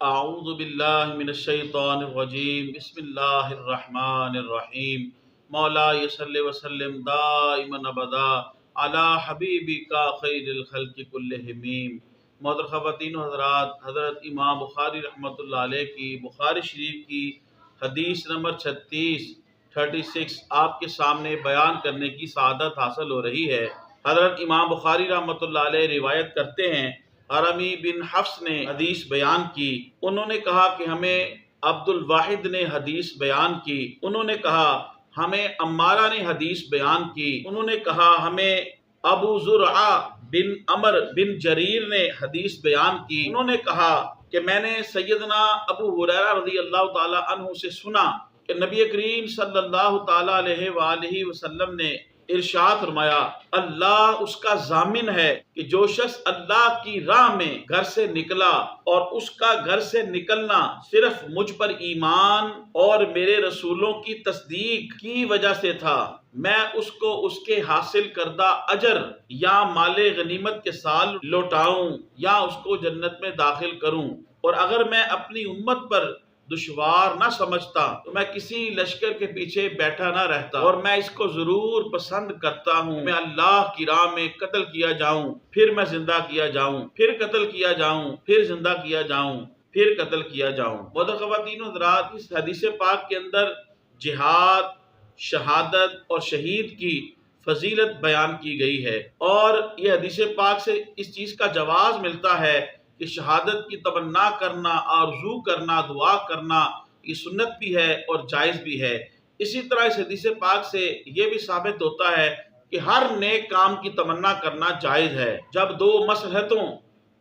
اعوذ باللہ من الشیطان الرجیم بسم اللہ الرحمن الرحیم مولا صلی وسلم دائما ابدا علی حبیبک خیر الخلق کلہم۔ محترم خواتین و حضرات، حضرت امام بخاری رحمۃ اللہ علیہ کی بخاری شریف کی حدیث نمبر 36 آپ کے سامنے بیان کرنے کی سعادت حاصل ہو رہی ہے۔ حضرت امام بخاری رحمۃ اللہ علیہ روایت کرتے ہیں، حرمی بن حفص نے حدیث بیان کی۔ انہوں نے کہا کہ ہمیں عبد الواحد نے حدیث بیان کی۔ انہوں نے کہا ہمیں عمارہ نے حدیث بیان کی۔ انہوں نے کہا ہمیں ابو زرعہ بن عمر بن جریر نے حدیث بیان کی۔ انہوں نے کہا کہ میں نے سیدنا ابو ہریرہ رضی اللہ تعالی عنہ سے سنا کہ نبی کریم صلی اللہ تعالی علیہ وآلہ وسلم نے ارشاد فرمایا، اللہ اس کا ضامن ہے کہ جو شخص اللہ کی راہ میں گھر سے نکلا اور اس کا گھر سے نکلنا صرف مجھ پر ایمان اور میرے رسولوں کی تصدیق کی وجہ سے تھا، میں اس کو اس کے حاصل کردہ اجر یا مال غنیمت کے سال لوٹاؤں یا اس کو جنت میں داخل کروں، اور اگر میں اپنی امت پر دشوار نہ سمجھتا تو میں کسی لشکر کے پیچھے بیٹھا نہ رہتا، اور میں اس کو ضرور پسند کرتا ہوں میں اللہ کی راہ میں قتل کیا جاؤں، پھر میں زندہ کیا جاؤں، پھر قتل کیا جاؤں، پھر زندہ کیا جاؤں، پھر قتل کیا جاؤں۔ محترم خواتین و حضرات، اس حدیث پاک کے اندر جہاد، شہادت اور شہید کی فضیلت بیان کی گئی ہے، اور یہ حدیث پاک سے اس چیز کا جواز ملتا ہے کہ شہادت کی تمنا کرنا، آرزو کرنا، دعا کرنا یہ سنت بھی ہے اور جائز بھی ہے۔ اسی طرح اس حدیث پاک سے یہ بھی ثابت ہوتا ہے کہ ہر نیک کام کی تمنا کرنا جائز ہے۔ جب دو مصلحتوں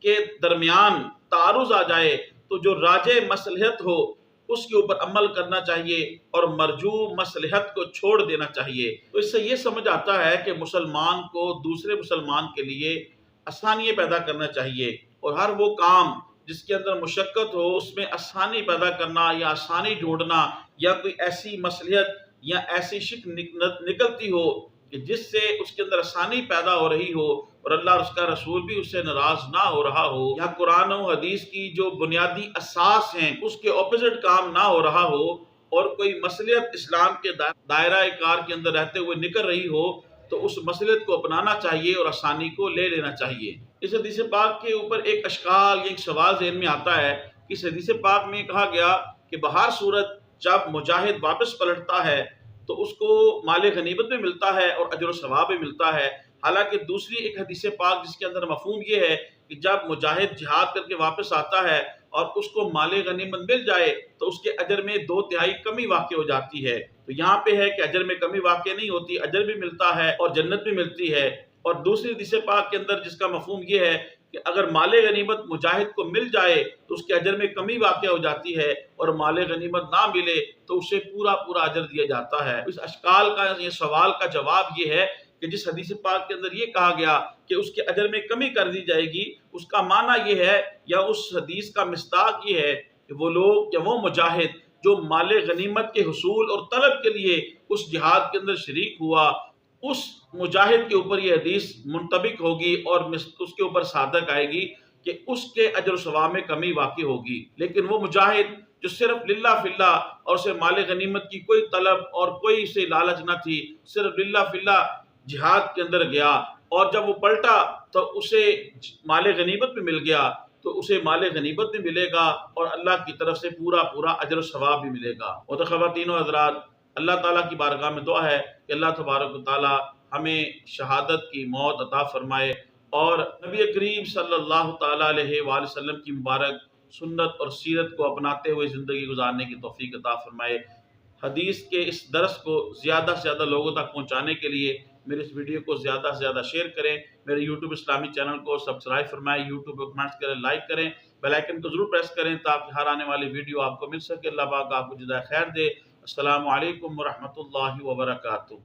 کے درمیان تعارض آ جائے تو جو راجح مصلحت ہو اس کے اوپر عمل کرنا چاہیے اور مرجو مصلحت کو چھوڑ دینا چاہیے۔ تو اس سے یہ سمجھ آتا ہے کہ مسلمان کو دوسرے مسلمان کے لیے آسانیاں پیدا کرنا چاہیے، اور ہر وہ کام جس کے اندر مشقت ہو اس میں آسانی پیدا کرنا یا آسانی ڈھونڈنا، یا کوئی ایسی مصلحت یا ایسی شک نکلتی ہو کہ جس سے اس کے اندر آسانی پیدا ہو رہی ہو اور اللہ اور اس کا رسول بھی اس سے ناراض نہ ہو رہا ہو، یا قرآن و حدیث کی جو بنیادی اساس ہیں اس کے اپوزٹ کام نہ ہو رہا ہو، اور کوئی مصلحت اسلام کے دائرہ کار کے اندر رہتے ہوئے نکل رہی ہو، تو اس مصلحت کو اپنانا چاہیے اور آسانی کو لے لینا چاہیے۔ اس حدیث پاک کے اوپر ایک اشکال یا ایک سوال ذہن میں آتا ہے کہ اس حدیث پاک میں کہا گیا کہ بہر صورت جب مجاہد واپس پلٹتا ہے تو اس کو مال غنیمت بھی ملتا ہے اور اجر و ثواب بھی ملتا ہے، حالانکہ دوسری ایک حدیث پاک جس کے اندر مفہوم یہ ہے کہ جب مجاہد جہاد کر کے واپس آتا ہے اور اس کو مال غنیمت مل جائے تو اس کے اجر میں 2/3 کمی واقع ہو جاتی ہے۔ تو یہاں پہ ہے کہ اجر میں کمی واقع نہیں ہوتی، اجر بھی ملتا ہے اور جنت بھی ملتی ہے۔ اور دوسری حدیث پاک کے اندر جس کا مفہوم یہ ہے کہ اگر مال غنیمت مجاہد کو مل جائے تو اس کے اجر میں کمی واقع ہو جاتی ہے، اور مال غنیمت نہ ملے تو اسے پورا اجر دیا جاتا ہے۔ اس اشکال کا، یہ سوال کا جواب یہ ہے کہ جس حدیث پاک کے اندر یہ کہا گیا کہ اس کے اجر میں کمی کر دی جائے گی، اس کا معنی یہ ہے یا اس حدیث کا مصداق یہ ہے کہ وہ لوگ یا وہ مجاہد جو مال غنیمت کے حصول اور طلب کے لیے اس جہاد کے اندر شریک ہوا، اس مجاہد کے اوپر یہ حدیث منطبق ہوگی اور اس کے اوپر صادق آئے گی کہ اس کے اجر و ثواب میں کمی واقع ہوگی۔ لیکن وہ مجاہد جو صرف للہ فی اللہ اور اسے مال غنیمت کی کوئی طلب اور کوئی اسے لالچ نہ تھی، صرف للہ فی اللہ جہاد کے اندر گیا، اور جب وہ پلٹا تو اسے مال غنیمت بھی مل گیا، تو اسے مال غنیمت بھی ملے گا اور اللہ کی طرف سے پورا اجر و ثواب بھی ملے گا۔ اور خواتین و حضرات، اللہ تعالیٰ کی بارگاہ میں دعا ہے کہ اللہ تبارک و تعالیٰ ہمیں شہادت کی موت عطا فرمائے، اور نبی کریم صلی اللہ تعالیٰ علیہ وآلہ وسلم کی مبارک سنت اور سیرت کو اپناتے ہوئے زندگی گزارنے کی توفیق عطا فرمائے۔ حدیث کے اس درس کو زیادہ سے زیادہ لوگوں تک پہنچانے کے لیے میرے اس ویڈیو کو زیادہ سے زیادہ شیئر کریں، میرے یوٹیوب اسلامی چینل کو سبسکرائب فرمائیں، یوٹیوب پہ کمنٹس کریں، لائک کریں، بیل آئیکن کو ضرور پریس کریں تاکہ ہر آنے والی ویڈیو آپ کو مل سکے۔ اللہ پاک آپ کو جزائے خیر دے۔ السلام علیکم ورحمۃ اللہ وبرکاتہ۔